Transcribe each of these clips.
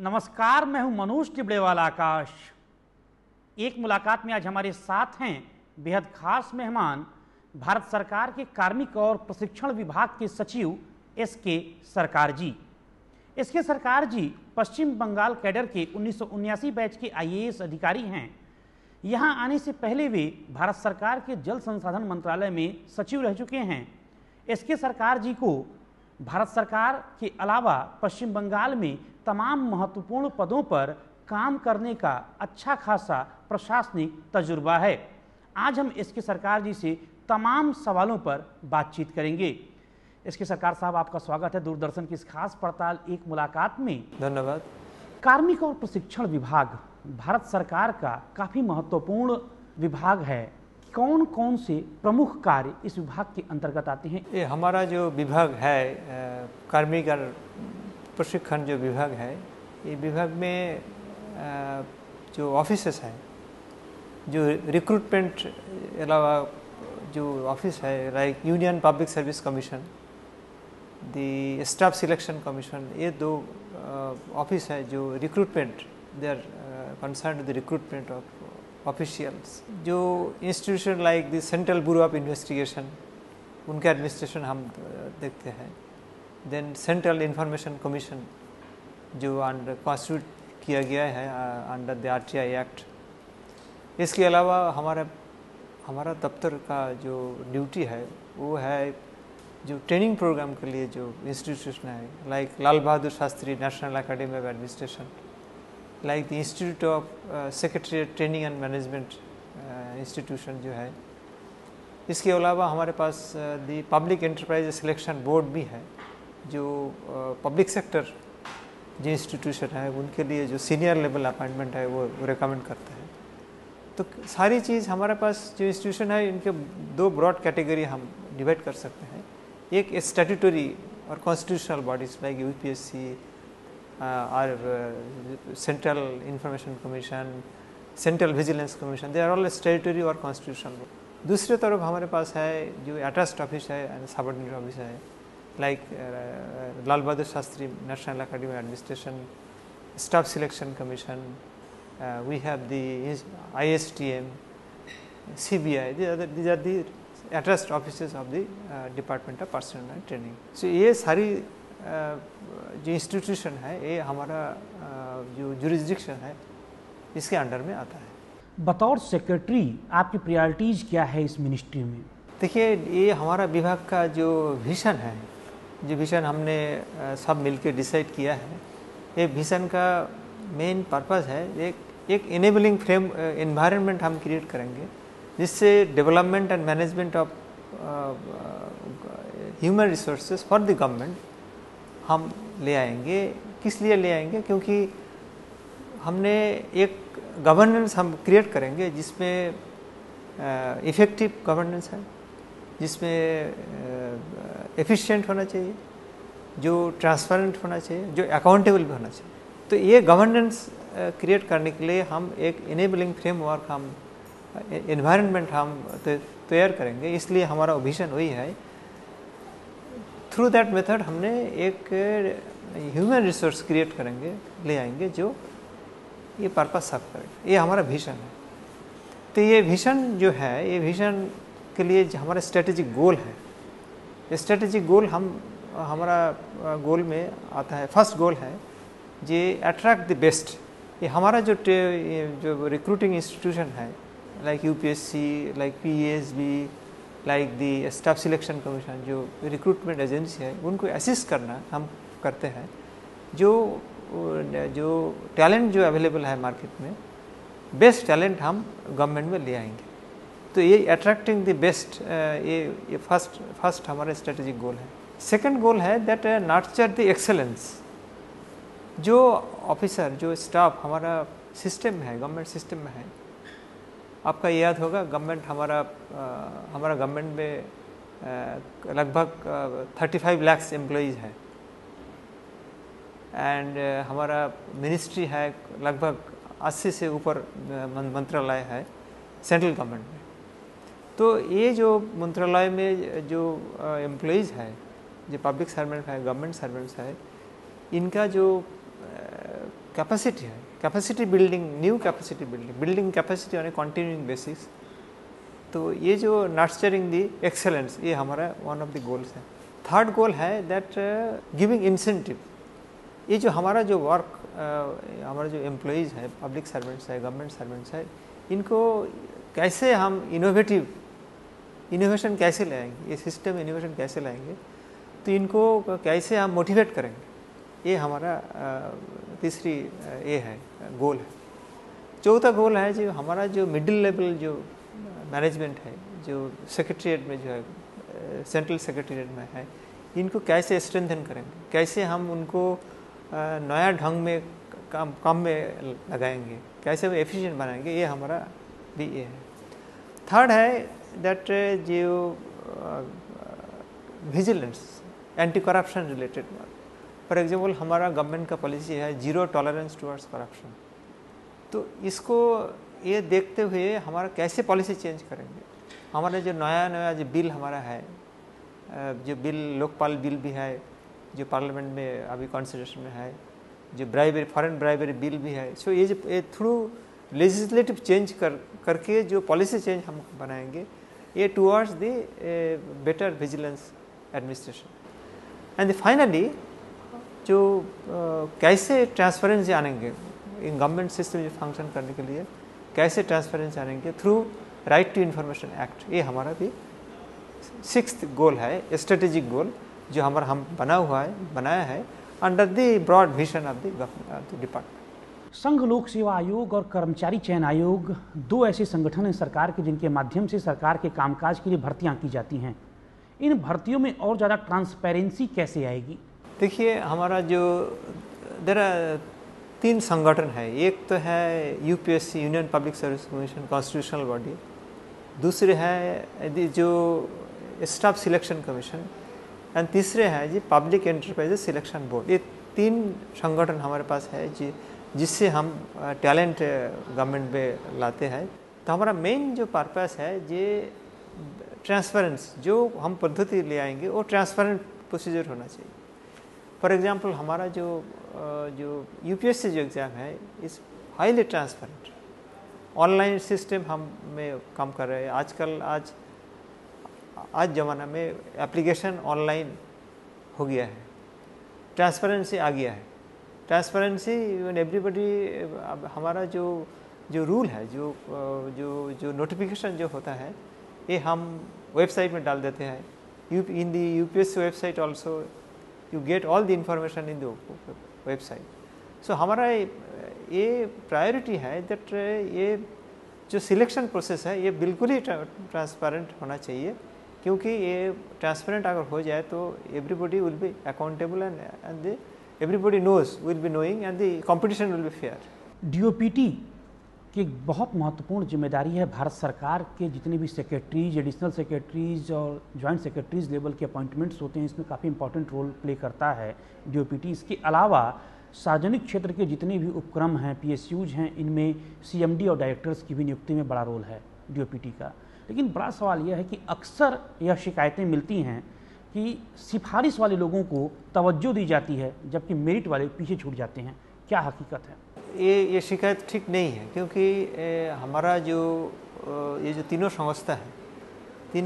नमस्कार, मैं हूं मनोज टिबड़ेवाला आकाश। एक मुलाकात में आज हमारे साथ हैं बेहद खास मेहमान, भारत सरकार के कार्मिक और प्रशिक्षण विभाग के सचिव एस.के. सरकार जी। एस.के. सरकार जी पश्चिम बंगाल कैडर के 1979 बैच के IAS अधिकारी हैं। यहां आने से पहले वे भारत सरकार के जल संसाधन मंत्रालय में सचिव रह चुके हैं। एस.के. सरकार जी को भारत सरकार के अलावा पश्चिम बंगाल में तमाम महत्वपूर्ण पदों पर काम करने का अच्छा खासा प्रशासनिक तजुर्बा है। आज हम एस.के. सरकार जी से तमाम सवालों पर बातचीत करेंगे। एस.के. सरकार साहब, आपका स्वागत है दूरदर्शन की इस खास पड़ताल एक मुलाकात में। धन्यवाद। कार्मिक और प्रशिक्षण विभाग भारत सरकार का काफ़ी महत्वपूर्ण विभाग है। कौन कौन से प्रमुख कार्य इस विभाग के अंतर्गत आते हैं? ये हमारा जो विभाग है, कार्मिक और प्रशिक्षण जो विभाग है, ये विभाग में जो ऑफिसेस हैं, जो रिक्रूटमेंट अलावा जो ऑफिस है like union public service commission, the staff selection commission, ये दो ऑफिस है जो recruitment, they are concerned with the recruitment of officials. जो institution like the central bureau of investigation, उनके एडमिनिस्ट्रेशन हम देखते हैं। देन सेंट्रल इंफॉर्मेशन कमीशन जो अंडर कॉन्स्टिट्यूट किया गया है अंडर द RTI एक्ट। इसके अलावा हमारा दफ्तर का जो ड्यूटी है वो है जो ट्रेनिंग प्रोग्राम के लिए जो इंस्टीट्यूशन है like Lal Bahadur Shastri national academy of administration, like the institute of secretariat training and management institution जो है। इसके अलावा हमारे पास the public enterprise selection board भी है, जो पब्लिक सेक्टर जो इंस्टीट्यूशन है उनके लिए जो सीनियर लेवल अपॉइंटमेंट है वो रिकमेंड करता है। तो सारी चीज़ हमारे पास जो इंस्टीट्यूशन है, इनके दो ब्रॉड कैटेगरी हम डिवाइड कर सकते हैं। एक स्टैट्यूटरी और कॉन्स्टिट्यूशनल बॉडीज लाइक UPSC और central information commission, central vigilance commission, they are all statutory और कॉन्स्टिट्यूशनल। दूसरी तरफ हमारे पास है जो अटैच्ड ऑफिस है एंड सबऑर्डिनेट ऑफिस है like Lal Bahadur Shastri national academy of administration, staff selection commission, we have the ISTM, CBI, these are the attached offices of the Department of Personnel and Training. So ये सारी जो institution है ये हमारा जो jurisdiction है इसके अंडर में आता है। बतौर सेक्रेटरी आपकी प्रायोरिटीज क्या है इस मिनिस्ट्री में? देखिए, ये हमारा विभाग का जो विजन है, जो विजन हमने सब मिलकर डिसाइड किया है, ये विजन का मेन पर्पस है एक इनेबलिंग फ्रेम एनवायरनमेंट हम क्रिएट करेंगे जिससे development and management of human resources for the government हम ले आएंगे। किस लिए ले आएंगे? क्योंकि हमने एक गवर्नेंस हम क्रिएट करेंगे जिसमें इफ़ेक्टिव गवर्नेंस है, जिसमें एफिशिएंट होना चाहिए, जो ट्रांसपेरेंट होना चाहिए, जो अकाउंटेबल भी होना चाहिए। तो ये गवर्नेंस क्रिएट करने के लिए हम एक इनेबलिंग फ्रेमवर्क, हम एनवायरनमेंट हम तैयार करेंगे। इसलिए हमारा विजन वही है। थ्रू दैट मेथड हमने एक ह्यूमन रिसोर्स क्रिएट करेंगे, ले आएंगे जो ये पर्पस सर्व करेगा। ये हमारा विजन है। तो ये विजन जो है, ये विजन के लिए हमारा स्ट्रेटेजिक गोल है। स्ट्रेटेजिक गोल हमारा गोल में आता है, फर्स्ट गोल है जे अट्रैक्ट द बेस्ट। ये हमारा जो रिक्रूटिंग इंस्टीट्यूशन है like UPSC, like PESB, like the staff selection commission, जो रिक्रूटमेंट एजेंसी है, उनको असिस्ट करना हम करते हैं। जो टैलेंट जो अवेलेबल है मार्केट में, बेस्ट टैलेंट हम गवर्नमेंट में ले आएंगे। तो ये अट्रैक्टिंग द बेस्ट, ये फर्स्ट हमारा स्ट्रेटेजिक गोल है। सेकंड गोल है दैट नर्चर द एक्सेलेंस। जो ऑफिसर, जो स्टाफ हमारा सिस्टम में है, गवर्नमेंट सिस्टम में है, आपका याद होगा गवर्नमेंट हमारा गवर्नमेंट में लगभग 35 लाख एम्प्लॉइज़ है एंड हमारा मिनिस्ट्री है लगभग 80 से ऊपर मंत्रालय है सेंट्रल गवर्नमेंट में। तो ये जो मंत्रालय में जो एम्प्लॉइज़ है, जो पब्लिक सर्वेंट है, गवर्नमेंट सर्वेंट्स है, इनका जो कैपेसिटी है, capacity building, new capacity building capacity on A continuing basis. तो ये जो नर्चरिंग दी एक्सेलेंस, ये हमारा वन ऑफ द गोल्स है। थर्ड गोल है दैट गिविंग इंसेंटिव। ये जो हमारा जो वर्क, हमारा जो एम्प्लॉइज़ है, पब्लिक सर्वेंट्स है, गवर्नमेंट सर्वेंट्स है, इनको कैसे हम इनोवेशन कैसे लाएंगे, ये सिस्टम इनोवेशन कैसे लाएंगे, तो इनको कैसे हम मोटिवेट करेंगे, ये हमारा तीसरी ये है गोल है। चौथा गोल है जो हमारा जो मिडिल लेवल जो मैनेजमेंट है, जो सेक्रेटरीट में जो है, सेंट्रल सेक्रेटरीट में है, इनको कैसे स्ट्रेंथन करेंगे, कैसे हम उनको नया ढंग में काम में लगाएंगे, कैसे एफिशिएंट बनाएंगे, ये हमारा भी ये है। थर्ड है दैट जो vigilance, anti corruption related work. For example हमारा गवर्नमेंट का पॉलिसी है जीरो टॉलरेंस टुवर्ड्स करप्शन। तो इसको ये देखते हुए हमारा कैसे पॉलिसी चेंज करेंगे, हमारा जो नया जो बिल हमारा है, जो बिल लोकपाल बिल भी है जो पार्लियामेंट में अभी कंसिडरेशन में है, जो ब्राइबरी, फॉरेन ब्राइबरी बिल भी है। सो ये थ्रू लेजिस्लेटिव चेंज करके जो पॉलिसी चेंज हम बनाएंगे, ये towards the better vigilance administration. And finally जो कैसे ट्रांसपेरेंसी आनेंगे इन गवर्नमेंट सिस्टम जो फंक्शन करने के लिए, कैसे ट्रांसपेरेंसी आनेंगे through right to information act, ये हमारा भी सिक्स्थ गोल है, स्ट्रेटेजिक गोल जो हम बनाया है under the broad vision of the department. संघ लोक सेवा आयोग और कर्मचारी चयन आयोग दो ऐसे संगठन हैं सरकार के जिनके माध्यम से सरकार के कामकाज के लिए भर्तियां की जाती हैं। इन भर्तियों में और ज़्यादा ट्रांसपेरेंसी कैसे आएगी? देखिए हमारा जो तीन संगठन है, एक तो है UPSC, union public service commission, constitutional body. दूसरे है जो स्टाफ सिलेक्शन कमीशन, एंड तीसरे है जी पब्लिक एंटरप्राइजेस सिलेक्शन बोर्ड। ये तीन संगठन हमारे पास है जिससे हम टैलेंट गवर्नमेंट में लाते हैं। तो हमारा मेन जो पर्पस है ये ट्रांसपेरेंस, जो हम पद्धति ले आएंगे वो ट्रांसपेरेंट प्रोसीजर होना चाहिए। फॉर एग्जांपल हमारा जो यूपीएससी जो एग्ज़ाम है इस हाईली ट्रांसपेरेंट, ऑनलाइन सिस्टम हम में काम कर रहे हैं। आजकल आज ज़माना में एप्लीकेशन ऑनलाइन हो गया है, ट्रांसपेरेंसी आ गया है। ट्रांसपेरेंसी इवन एवरीबडी, हमारा जो रूल है, जो नोटिफिकेशन जो होता है, ये हम वेबसाइट में डाल देते हैं। In the UPSC website also you get all the information in the website. So हमारा ये प्रायोरिटी है दैट ये जो सिलेक्शन प्रोसेस है ये बिल्कुल ही ट्रांसपेरेंट होना चाहिए, क्योंकि ये ट्रांसपेरेंट अगर हो जाए तो everybody will be accountable and everybody knows will be knowing and the competition will be fair. DOPT की एक बहुत महत्वपूर्ण जिम्मेदारी है। भारत सरकार के जितने भी सेक्रेटरीज, एडिशनल सेक्रेटरीज और जॉइंट सेक्रेटरीज लेवल के अपॉइंटमेंट्स होते हैं, इसमें काफ़ी इंपॉर्टेंट रोल प्ले करता है डीओपीटी। इसके अलावा सार्वजनिक क्षेत्र के जितने भी उपक्रम हैं, पीएसयूज हैं, इनमें सीएमडी और डायरेक्टर्स की भी नियुक्ति में बड़ा रोल है डीओपीटी का। लेकिन बड़ा सवाल यह है कि अक्सर यह शिकायतें मिलती हैं कि सिफारिश वाले लोगों को तवज्जो दी जाती है जबकि मेरिट वाले पीछे छूट जाते हैं। क्या हकीकत है? ये शिकायत ठीक नहीं है, क्योंकि हमारा ये जो तीनों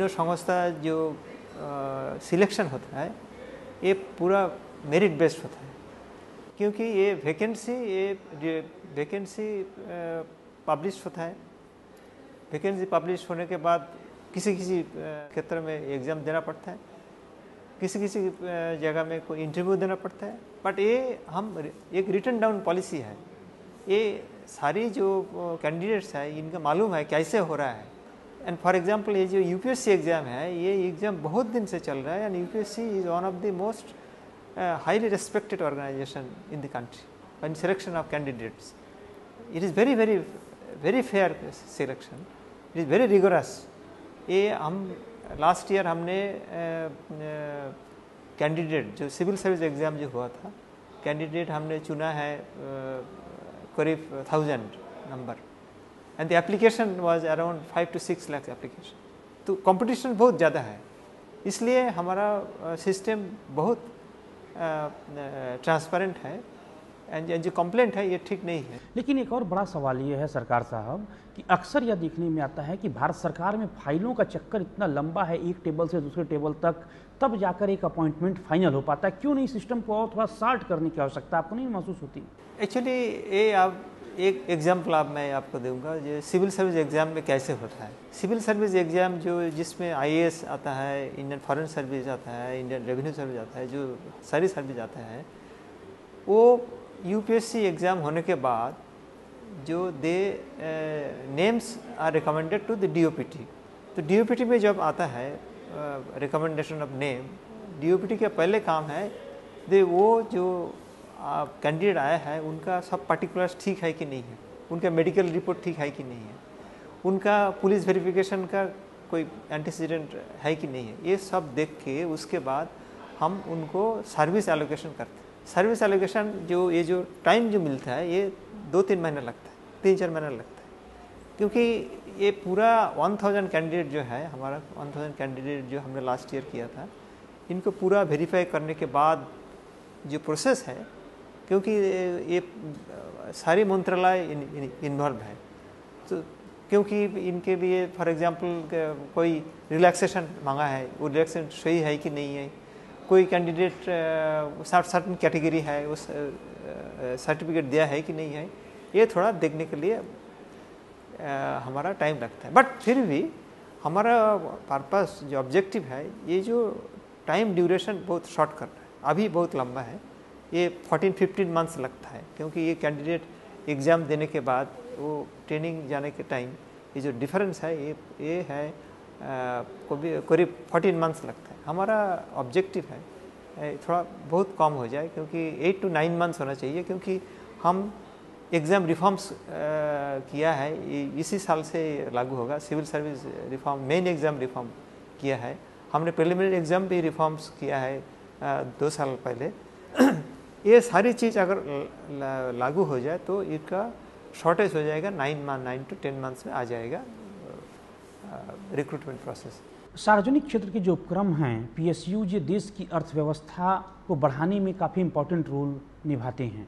संस्था जो सिलेक्शन होता है ये पूरा मेरिट बेस्ड होता है। क्योंकि ये वैकेंसी पब्लिश होता है। वैकेंसी पब्लिश होने के बाद किसी क्षेत्र में एग्ज़ाम देना पड़ता है, किसी जगह में कोई इंटरव्यू देना पड़ता है। बट ये हम एक रिटन डाउन पॉलिसी है, ये सारी जो कैंडिडेट्स है इनका मालूम है कैसे हो रहा है। एंड फॉर एग्जांपल ये जो यूपीएससी एग्ज़ाम है, ये एग्ज़ाम बहुत दिन से चल रहा है and UPSC is one of the most highly respected organization in the country in selection of candidates. It is very fair selection. It is very rigorous. ये हम लास्ट ईयर हमने कैंडिडेट जो सिविल सर्विस एग्ज़ाम जो हुआ था, candidate हमने चुना है करीब 1000 number and the application was around 5 to 6 lakh application. तो कंपटीशन बहुत ज़्यादा है, इसलिए हमारा सिस्टम बहुत ट्रांसपेरेंट है एंड जो कंप्लेंट है ये ठीक नहीं है। लेकिन एक और बड़ा सवाल ये है सरकार साहब कि अक्सर यह देखने में आता है कि भारत सरकार में फाइलों का चक्कर इतना लंबा है, एक टेबल से दूसरे टेबल तक, तब जाकर एक अपॉइंटमेंट फाइनल हो पाता है। क्यों नहीं सिस्टम को और थोड़ा शार्ट करने की आवश्यकता आपको नहीं महसूस होती? एक्चुअली ये आप एक एग्जाम्पल मैं आपको दूंगा, जो सिविल सर्विस एग्ज़ाम में कैसे होता है। सिविल सर्विस एग्ज़ाम जो जिसमें IAS आता है, इंडियन फॉरेन सर्विस आता है, इंडियन रेवेन्यू सर्विस आता है, जो सारी सर्विस आता है, वो UPSC एग्ज़ाम होने के बाद जो they names are recommended to the DOPT। तो DOPT में जब आता है रिकमेंडेशन ऑफ नेम, DOPT का पहले काम है दे वो जो कैंडिडेट आया है उनका सब पार्टिकुलर्स ठीक है कि नहीं है, उनका मेडिकल रिपोर्ट ठीक है कि नहीं है, उनका पुलिस वेरिफिकेशन का कोई एंटीसीडेंट है कि नहीं है, ये सब देख के उसके बाद हम उनको सर्विस एलोकेशन करते हैं। सर्विस एलोकेशन जो ये जो टाइम जो मिलता है ये 2-3 महीना लगता है, 3-4 महीना लगता है, क्योंकि ये पूरा 1000 कैंडिडेट जो है हमारा 1000 कैंडिडेट जो हमने लास्ट ईयर किया था, इनको पूरा वेरीफाई करने के बाद जो प्रोसेस है, क्योंकि ये सारी मंत्रालय इन्वॉल्व है, तो क्योंकि इनके लिए फॉर एग्जांपल कोई रिलैक्सेशन मांगा है, वो रिलैक्सेशन सही है कि नहीं है, कोई कैंडिडेट सर्टेन कैटेगरी है उस सर्टिफिकेट दिया है कि नहीं है, ये थोड़ा देखने के लिए हमारा टाइम लगता है। बट फिर भी हमारा पर्पस जो ऑब्जेक्टिव है, ये जो टाइम ड्यूरेशन बहुत शॉर्ट करना है, अभी बहुत लंबा है, ये 14-15 मंथ्स लगता है, क्योंकि ये कैंडिडेट एग्ज़ाम देने के बाद वो ट्रेनिंग जाने के टाइम ये जो डिफरेंस है ये है करीब 14 मंथ्स लगता है। हमारा ऑब्जेक्टिव है थोड़ा बहुत कम हो जाए, क्योंकि 8 to 9 मंथ्स होना चाहिए, क्योंकि हम एग्ज़ाम रिफॉर्म्स किया है, इसी साल से लागू होगा। Civil service reform, main exam reform किया है हमने, प्रिलिमिनरी एग्ज़ाम भी रिफॉर्म्स किया है 2 साल पहले। ये सारी चीज़ अगर लागू हो जाए तो इसका शॉर्टेज हो जाएगा, 9 to 10 मंथ्स में आ जाएगा रिक्रूटमेंट प्रोसेस। सार्वजनिक क्षेत्र के जो उपक्रम हैं PSU, ये देश की अर्थव्यवस्था को बढ़ाने में काफ़ी इम्पोर्टेंट रोल निभाते हैं,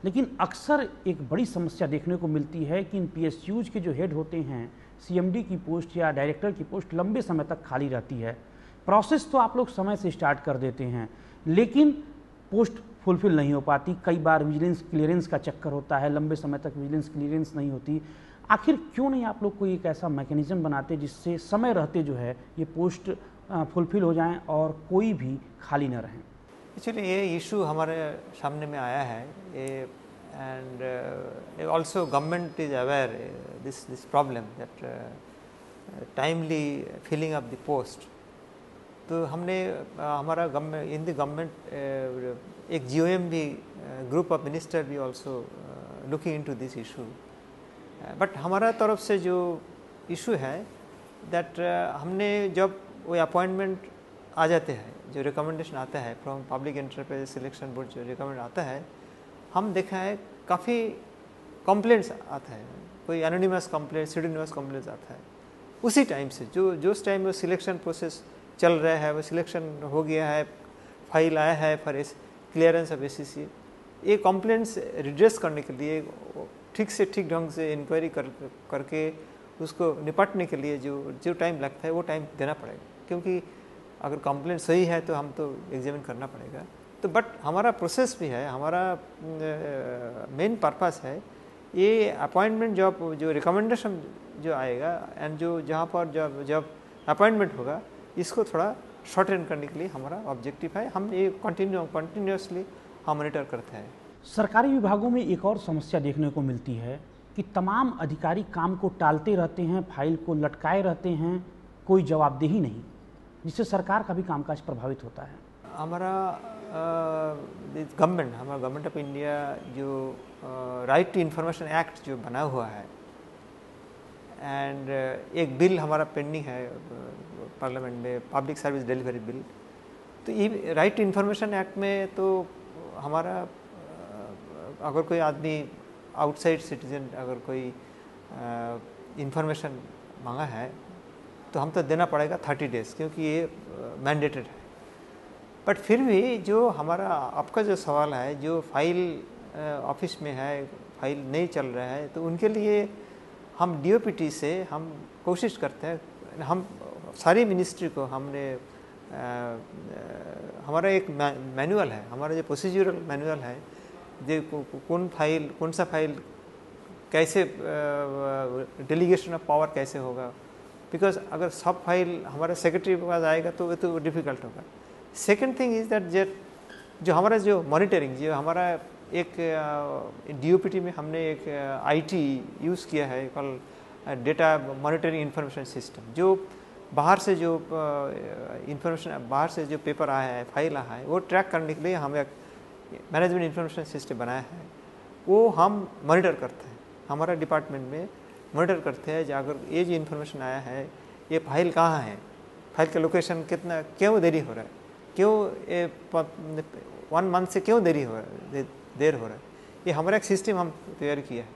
लेकिन अक्सर एक बड़ी समस्या देखने को मिलती है कि इन PSUs के जो हेड होते हैं, CMD की पोस्ट या डायरेक्टर की पोस्ट लंबे समय तक खाली रहती है। प्रोसेस तो आप लोग समय से स्टार्ट कर देते हैं, लेकिन पोस्ट फुलफिल नहीं हो पाती। कई बार विजिलेंस क्लियरेंस का चक्कर होता है, लंबे समय तक विजिलेंस क्लियरेंस नहीं होती। आखिर क्यों नहीं आप लोग कोई एक ऐसा मैकेनिज्म बनाते जिससे समय रहते जो है ये पोस्ट फुलफिल हो जाएं और कोई भी खाली न रहें? एक्चुअली ये इशू हमारे सामने में आया है, and also government is aware this problem that timely filling up the post. तो हमने हमारा गवर्नमेंट इन द गवर्नमेंट एक GOM भी, ग्रुप ऑफ मिनिस्टर भी also looking into this issue. But हमारा तरफ से जो इशू है दैट हमने जब वो अपॉइंटमेंट आ जाते हैं, जो रिकमेंडेशन आता है from public enterprise selection board, जो रिकमेंड आता है, हम देखा है काफ़ी कंप्लेंट्स आता है, कोई एनोनिमस कंप्लेंट, सीडोनिमस कंप्लेंट्स आता है उसी टाइम से, जो उस टाइम में सिलेक्शन प्रोसेस चल रहा है, वो सिलेक्शन हो गया है, फाइल आया है फॉर क्लियरेंस ऑफ SCC। ये कंप्लेंट्स रिड्रेस करने के लिए ठीक से ठीक ढंग से इंक्वायरी करके उसको निपटने के लिए जो टाइम लगता है वो टाइम देना पड़ेगा, क्योंकि अगर कंप्लेंट सही है तो हम तो एग्जामिन करना पड़ेगा। तो बट हमारा प्रोसेस भी है, हमारा मेन पर्पस है ये अपॉइंटमेंट जो रिकमेंडेशन जो आएगा एंड जो जहाँ पर जब अपॉइंटमेंट होगा, इसको थोड़ा शॉर्टन करने के लिए हमारा ऑब्जेक्टिव है। हम ये कंटिन्यूसली हम मॉनिटर करते हैं। सरकारी विभागों में एक और समस्या देखने को मिलती है कि तमाम अधिकारी काम को टालते रहते हैं, फाइल को लटकाए रहते हैं, कोई जवाबदेही नहीं, जिससे सरकार का भी कामकाज प्रभावित होता है। हमारा गवर्नमेंट ऑफ इंडिया जो राइट टू इंफॉर्मेशन एक्ट जो बना हुआ है, एंड एक बिल हमारा पेंडिंग है पार्लियामेंट में, पब्लिक सर्विस डिलीवरी बिल। तो ये राइट टू इंफॉर्मेशन एक्ट में तो हमारा अगर कोई आदमी आउटसाइड सिटीजन अगर कोई इंफॉर्मेशन मांगा है तो हम तो देना पड़ेगा 30 डेज़, क्योंकि ये मैंडेटेड है। बट फिर भी जो हमारा आपका जो सवाल है, जो फाइल ऑफिस में है, फाइल नहीं चल रहा है, तो उनके लिए हम डीओपीटी से हम कोशिश करते हैं, हम सारी मिनिस्ट्री को हमने हमारा एक मैनुअल है, हमारा जो प्रोसीजरल मैनुअल है, जो कौन सा फाइल कैसे डेलीगेशन ऑफ पावर कैसे होगा, बिकॉज अगर सब फाइल हमारे सेक्रेटरी के पास आएगा तो डिफ़िकल्ट होगा। सेकेंड थिंग इज़ दैट जो हमारा जो मॉनिटरिंग, जो हमारा एक डीओपीटी में हमने एक आईटी यूज़ किया है, call data monitoring information system, जो बाहर से जो इंफॉर्मेशन, बाहर से जो पेपर आया है, फाइल आया है, वो ट्रैक करने के लिए हम एक मैनेजमेंट इंफॉर्मेशन सिस्टम बनाया है। वो हम मॉनिटर करते हैं, हमारा डिपार्टमेंट में मॉनिटर करते हैं, अगर ये जो इन्फॉर्मेशन आया है, ये फाइल कहाँ है, फाइल का लोकेशन कितना, क्यों देरी हो रहा है, क्यों 1 मंथ से क्यों देर हो रहा है, ये हमारा एक सिस्टम हम तैयार किया है।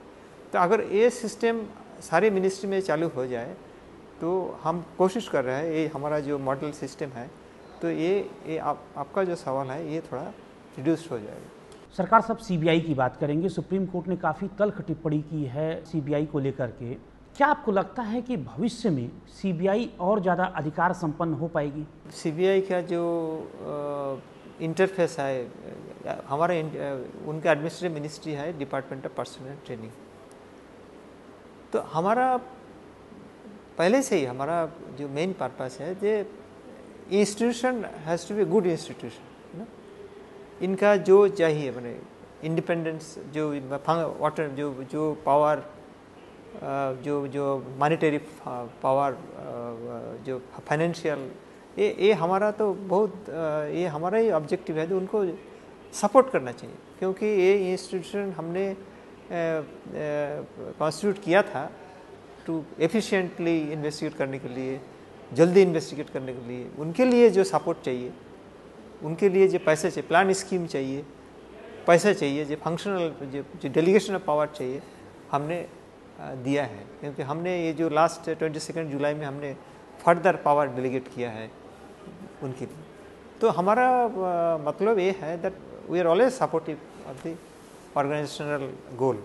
तो अगर ये सिस्टम सारे मिनिस्ट्री में चालू हो जाए तो हम कोशिश कर रहे हैं, ये हमारा जो मॉडल सिस्टम है, तो ये आपका जो सवाल है ये थोड़ा रिड्यूस हो जाएगा। सरकार साहब, सीबीआई की बात करेंगे। सुप्रीम कोर्ट ने काफ़ी तल्ख टिप्पणी की है सीबीआई को लेकर के। क्या आपको लगता है कि भविष्य में सीबीआई और ज़्यादा अधिकार संपन्न हो पाएगी? सीबीआई का जो इंटरफेस है, हमारा उनका एडमिनिस्ट्रेटिव मिनिस्ट्री है डिपार्टमेंट ऑफ पर्सनल ट्रेनिंग, तो हमारा पहले से ही हमारा जो मेन पर्पस है, जो institution has to be good institution ना, इनका जो चाहिए मैंने इंडिपेंडेंस, जो वाटर, जो पावर, जो मॉनेटरी पावर, जो फाइनेंशियल, ये हमारा तो बहुत ये हमारा ही ऑब्जेक्टिव है, तो उनको सपोर्ट करना चाहिए, क्योंकि ये इंस्टीट्यूशन हमने कॉन्स्टिट्यूट किया था टू एफिशिएंटली इन्वेस्टिगेट करने के लिए, जल्दी इन्वेस्टिगेट करने के लिए। उनके लिए जो सपोर्ट चाहिए, उनके लिए जो पैसे चाहिए, प्लान स्कीम चाहिए, पैसा चाहिए, जो फंक्शनल जो डेलीगेशन ऑफ पावर चाहिए, हमने दिया है, क्योंकि हमने ये जो लास्ट 22 जुलाई में हमने फर्दर पावर डेलीगेट किया है उनके लिए। तो हमारा मतलब ये है that we are always supportive of the organisational goal.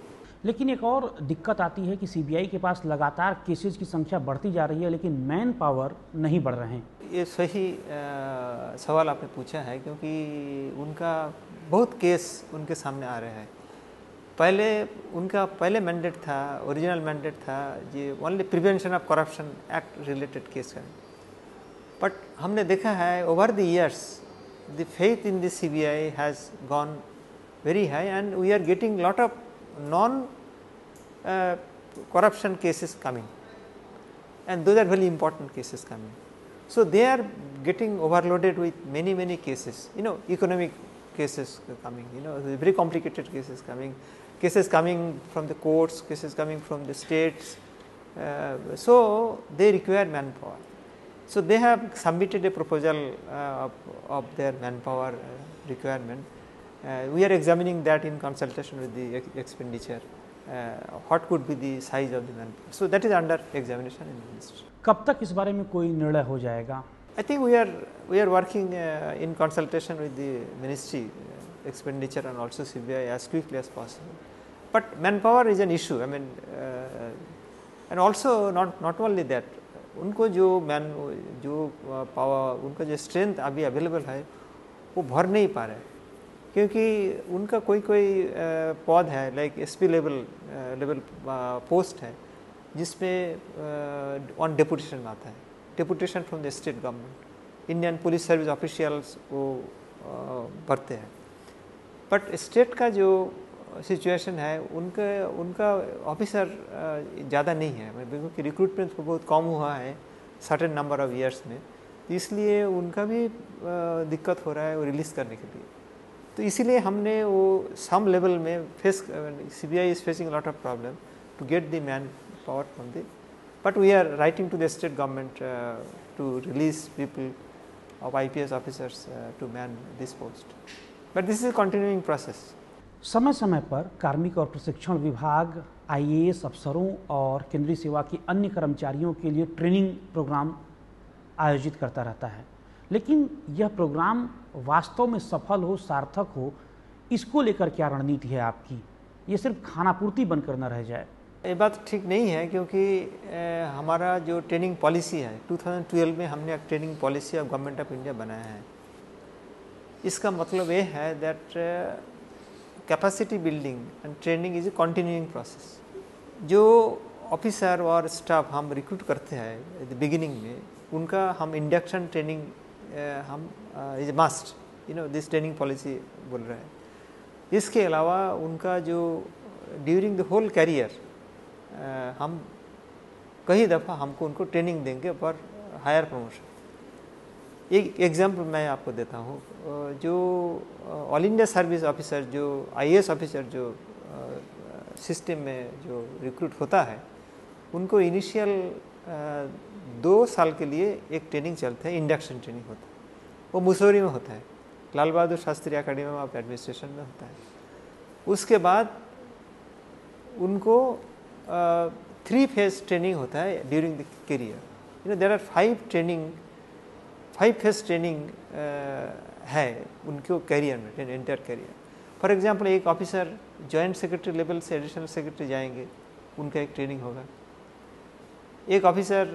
लेकिन एक और दिक्कत आती है कि सीबीआई के पास लगातार केसेस की संख्या बढ़ती जा रही है, लेकिन मैन पावर नहीं बढ़ रहे हैं। ये सही सवाल आपने पूछा है, क्योंकि उनका बहुत केस उनके सामने आ रहे हैं। उनका पहले मैंडेट था, ओरिजिनल मैंडेट था ये only prevention of corruption act related case का, बट हमने देखा है over the years the faith in the CBI has gone very high and we are getting lot of non-corruption cases coming, and those are very important cases coming. So they are getting overloaded with many cases, economic cases coming, very complicated cases coming from the courts, cases coming from the states. So they require manpower. So they have submitted a proposal of their manpower requirement. We are examining that in consultation with the expenditure, what could be the size of the manpower. So that is under examination in the ministry. कब तक इस बारे में कोई निर्णय हो जाएगा? I think we are working in consultation with the ministry, expenditure and also CBI as quickly as possible. But manpower is an issue. I mean, and also not only that, उनको जो पावर, उनका जो strength अभी available है वो भर नहीं पा रहे, क्योंकि उनका कोई पद है लाइक एसपी लेवल पोस्ट है, जिसमें ऑन डेपुटेशन आता है, deputation from the state government, Indian police service officials वो भरते हैं। बट स्टेट का जो सिचुएशन है, उनका ऑफिसर ज़्यादा नहीं है, क्योंकि रिक्रूटमेंट बहुत कम हुआ है सर्टेन नंबर ऑफ ईयर्स में, इसलिए उनका भी दिक्कत हो रहा है वो रिलीज़ करने के लिए। तो इसीलिए हमने वो सम लेवल में CBI is facing lot of problem to get the man power from the, but we are writing to the state government to release people of IPS officers to man this post, but this is continuing process. समय समय पर कार्मिक और प्रशिक्षण विभाग IAS अफसरों और केंद्रीय सेवा के अन्य कर्मचारियों के लिए ट्रेनिंग प्रोग्राम आयोजित करता रहता है, लेकिन यह प्रोग्राम वास्तव में सफल हो, सार्थक हो, इसको लेकर क्या रणनीति है आपकी, ये सिर्फ खानापूर्ति बनकर न रह जाए? ये बात ठीक नहीं है, क्योंकि हमारा जो ट्रेनिंग पॉलिसी है 2012 में हमने एक training policy of government of India बनाया है। इसका मतलब ये है that capacity building and training is a continuing process. जो ऑफिसर और स्टाफ हम रिक्रूट करते हैं एट द बिगिनिंग में, उनका हम इंडक्शन ट्रेनिंग हम is must, this training policy बोल रहे हैं। इसके अलावा उनका जो ड्यूरिंग द होल कैरियर हम कई दफ़ा हमको उनको ट्रेनिंग देंगे फॉर हायर प्रमोशन। एक एग्जाम्पल मैं आपको देता हूँ। जो ऑल इंडिया सर्विस ऑफिसर, जो IAS ऑफिसर जो सिस्टम में जो रिक्रूट होता है, उनको इनिशियल 2 साल के लिए एक ट्रेनिंग चलता है, इंडक्शन ट्रेनिंग होता है। वो मुसौरी में होता है, लाल Bahadur Shastri academy of administration में होता है। उसके बाद उनको 3 फेज ट्रेनिंग होता है during the career. There are 5 phase training है उनको करियर में, एंटायर करियर। फॉर एग्जांपल, एक ऑफिसर जॉइंट सेक्रेटरी लेवल से एडिशनल सेक्रेटरी जाएंगे, उनका एक ट्रेनिंग होगा। एक officer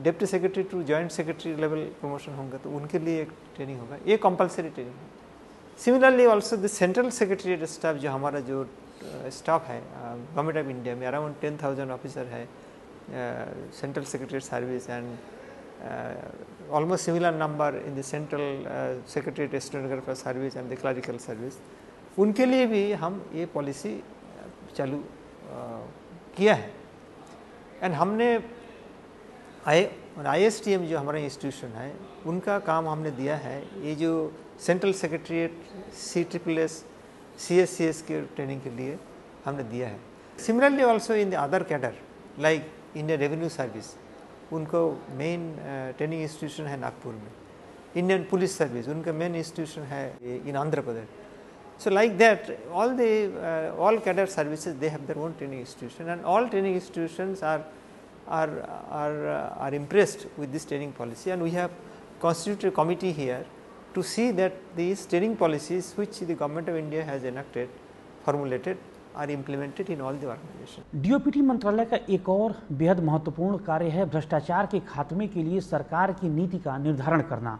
deputy secretary to joint secretary level promotion होगा, तो उनके लिए एक ट्रेनिंग होगा, ये कंपलसरी ट्रेनिंग है। Similarly also the central secretariat staff, जो हमारा जो स्टाफ है गवर्नमेंट ऑफ इंडिया में, अराउंड 10,000 ऑफिसर है central secretariat service, and almost similar number in the central secretariat stenographer service and the clerical service. उनके लिए भी हम ये पॉलिसी चालू किया है। एंड हमने ISTM जो हमारा इंस्टीट्यूशन है, उनका काम हमने दिया है, ये जो सेंट्रल सेक्रेटरीट CSSS CSCS के ट्रेनिंग के लिए हमने दिया है। Similarly also in the other cadre like Indian revenue service, उनको मेन ट्रेनिंग इंस्टीट्यूशन है नागपुर में। इंडियन पुलिस सर्विस, उनका मेन इंस्टीट्यूशन है इन Andhra Pradesh. So like that, all cadre services, they have their own training institution, and all training institutions are impressed with this training policy, and we have constituted a committee here to see that these training policies which the government of India has enacted, formulated, are implemented in all the organizations. DOPT मंत्रालय का एक और बेहद महत्वपूर्ण कार्य है भ्रष्टाचार के खात्मे के लिए सरकार की नीति का निर्धारण करना।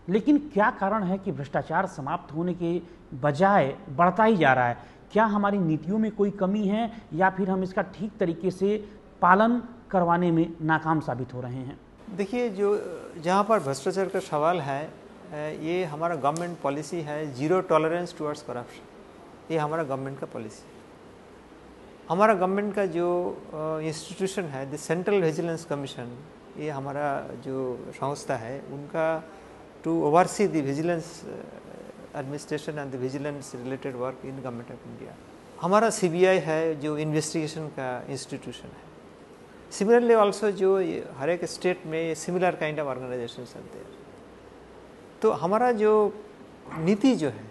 लेकिन क्या कारण है कि भ्रष्टाचार समाप्त होने के बजाय बढ़ता ही जा रहा है? क्या हमारी नीतियों में कोई कमी है, या फिर हम इसका ठीक तरीके से पालन करवाने में नाकाम साबित हो रहे हैं? देखिए, जो जहाँ पर भ्रष्टाचार का सवाल है, ये हमारा गवर्नमेंट पॉलिसी है, 0 टॉलरेंस टुवर्ड्स करप्शन। ये हमारा गवर्नमेंट का पॉलिसी। हमारा गवर्नमेंट का जो इंस्टीट्यूशन है, द सेंट्रल विजिलेंस कमीशन, ये हमारा जो संस्था है, उनका to oversee the vigilance administration and the vigilance related work in government of India। हमारा CBI है जो इन्वेस्टिगेशन का इंस्टीट्यूशन है। सिमिलरली ऑल्सो जो हर एक स्टेट में सिमिलर काइंड ऑफ ऑर्गेनाइजेशन चलते हैं। तो हमारा जो नीति जो है,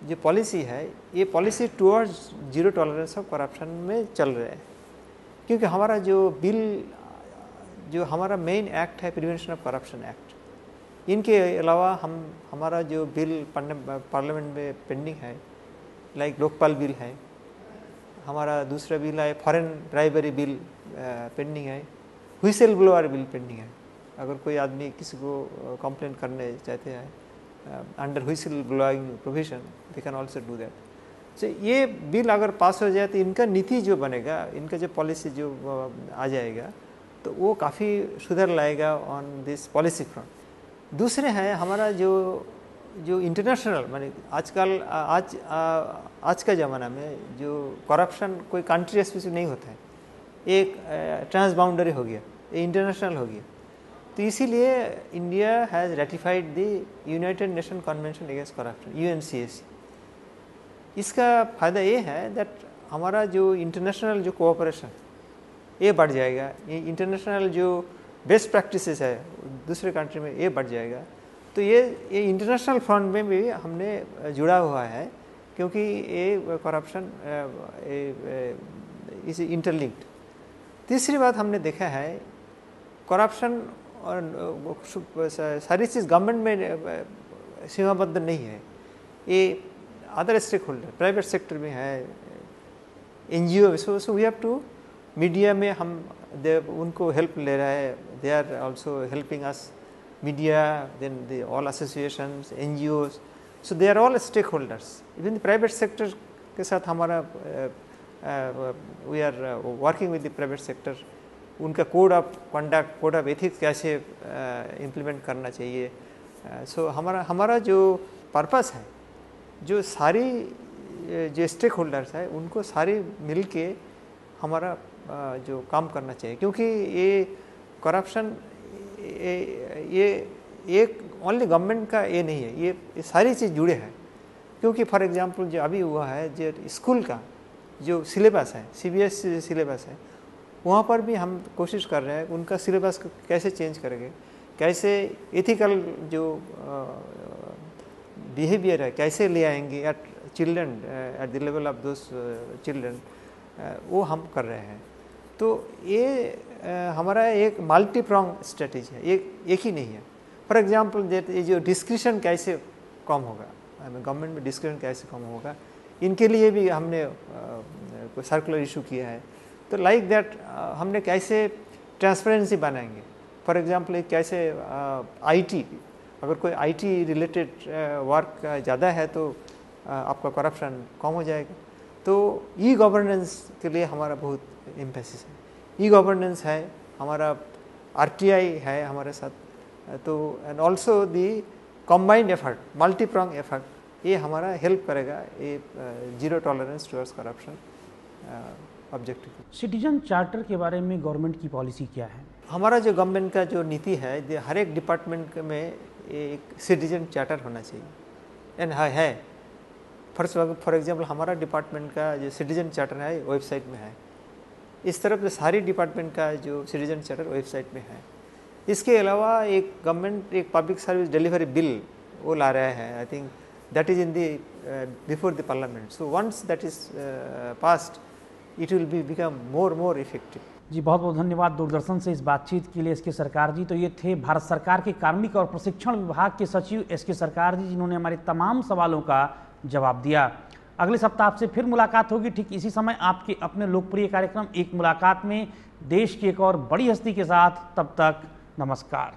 जो पॉलिसी है, ये policy towards 0 tolerance of corruption में चल रहे हैं। क्योंकि हमारा जो बिल, जो हमारा मेन एक्ट है प्रिवेंशन ऑफ करप्शन एक्ट, इनके अलावा हमारा जो बिल पार्लियामेंट में पेंडिंग है, लाइक लोकपाल बिल है, हमारा दूसरा बिल है फॉरेन ब्राइबरी बिल पेंडिंग है, व्हिसल ब्लोअर बिल पेंडिंग है। अगर कोई आदमी किसी को कंप्लेंट करने चाहते हैं under whistle blowing provision, they can also do that. So ये बिल अगर पास हो जाए तो इनका नीति जो बनेगा, इनका जो पॉलिसी जो आ जाएगा, तो वो काफ़ी सुधार लाएगा ऑन दिस पॉलिसी फ्रंट। दूसरे हैं हमारा जो इंटरनेशनल, माने आजकल आज का ज़माना में जो करप्शन कोई कंट्री स्पेसिफिक नहीं होता है, एक ट्रांसबाउंडरी हो गया, ये इंटरनेशनल हो गया। तो इसीलिए India has ratified the United nation convention against corruption, UNCAC। इसका फ़ायदा ये है दैट हमारा जो इंटरनेशनल जो कोऑपरेशन ये बढ़ जाएगा, ये इंटरनेशनल जो बेस्ट प्रैक्टिसेस है दूसरे कंट्री में ये बढ़ जाएगा। तो ये इंटरनेशनल फ्रंट में भी हमने जुड़ा हुआ है, क्योंकि ये करप्शन इज इंटरलिंक्ड। तीसरी बात हमने देखा है, करप्शन और सारी चीज़ गवर्नमेंट में सीमाबद्ध नहीं है। ये other stakeholder, private sector में है, NGO, so we have to, media में हम उनको हेल्प ले रहा है, they are also helping us, media, then the all associations, NGOs, so they are all stakeholders. Even the private sector के साथ हमारा we are working with the private sector, उनका code of conduct, code of ethics कैसे implement करना चाहिए। सो हमारा जो purpose है, जो सारी जो स्टेक होल्डर्स है उनको सारे मिल के हमारा जो काम करना चाहिए, क्योंकि ये करप्शन ये एक ओनली गवर्नमेंट का ये नहीं है, ये सारी चीज़ जुड़े हैं। क्योंकि फॉर एग्जांपल जो अभी हुआ है, जो स्कूल का जो सिलेबस है, CBSE सिलेबस है, वहाँ पर भी हम कोशिश कर रहे हैं उनका सिलेबस कैसे चेंज करेंगे, कैसे एथिकल जो बिहेवियर है कैसे ले आएंगे at children, at the level of those children, वो हम कर रहे हैं। तो ये हमारा एक मल्टी प्रॉन्ग स्ट्रेटेजी है, एक ही नहीं है। फॉर एग्जांपल ये जो डिस्क्रिप्शन कैसे कम होगा, गवर्नमेंट में डिस्क्रिप्शन कैसे कम होगा, इनके लिए भी हमने कोई सर्कुलर इशू किया है। तो लाइक दैट हमने कैसे ट्रांसपेरेंसी बनाएंगे, फॉर एग्जांपल कैसे IT, अगर कोई IT रिलेटेड वर्क ज़्यादा है तो आपका करप्शन कम हो जाएगा। तो ई गवर्नेंस के लिए हमारा बहुत एम्फेसिस है, ई गवर्नेंस है, हमारा RTI है हमारे साथ, तो and also the combined effort, multi prong effort, ये हमारा हेल्प करेगा ये zero tolerance towards corruption objective. Citizen charter के बारे में गवर्नमेंट की पॉलिसी क्या है? हमारा जो गवर्नमेंट का जो नीति है, हर एक डिपार्टमेंट में एक सिटीजन चार्टर होना चाहिए, एंड है। फॉर एग्जांपल हमारा डिपार्टमेंट का जो सिटीजन चार्टर है वेबसाइट में है, इस तरफ से सारी डिपार्टमेंट का जो सिटीजन चार्टर वेबसाइट में है। इसके अलावा एक गवर्नमेंट एक पब्लिक सर्विस डिलीवरी बिल वो ला रहा है, I think that is in the before the parliament. So once that is passed it will be become more effective. जी बहुत बहुत धन्यवाद दूरदर्शन से इस बातचीत के लिए SK सरकार जी। तो ये थे भारत सरकार के कार्मिक और प्रशिक्षण विभाग के सचिव SK सरकार जी, जिन्होंने हमारे तमाम सवालों का जवाब दिया। अगले सप्ताह आपसे फिर मुलाकात होगी ठीक इसी समय आपके अपने लोकप्रिय कार्यक्रम एक मुलाकात में, देश की एक और बड़ी हस्ती के साथ। तब तक नमस्कार।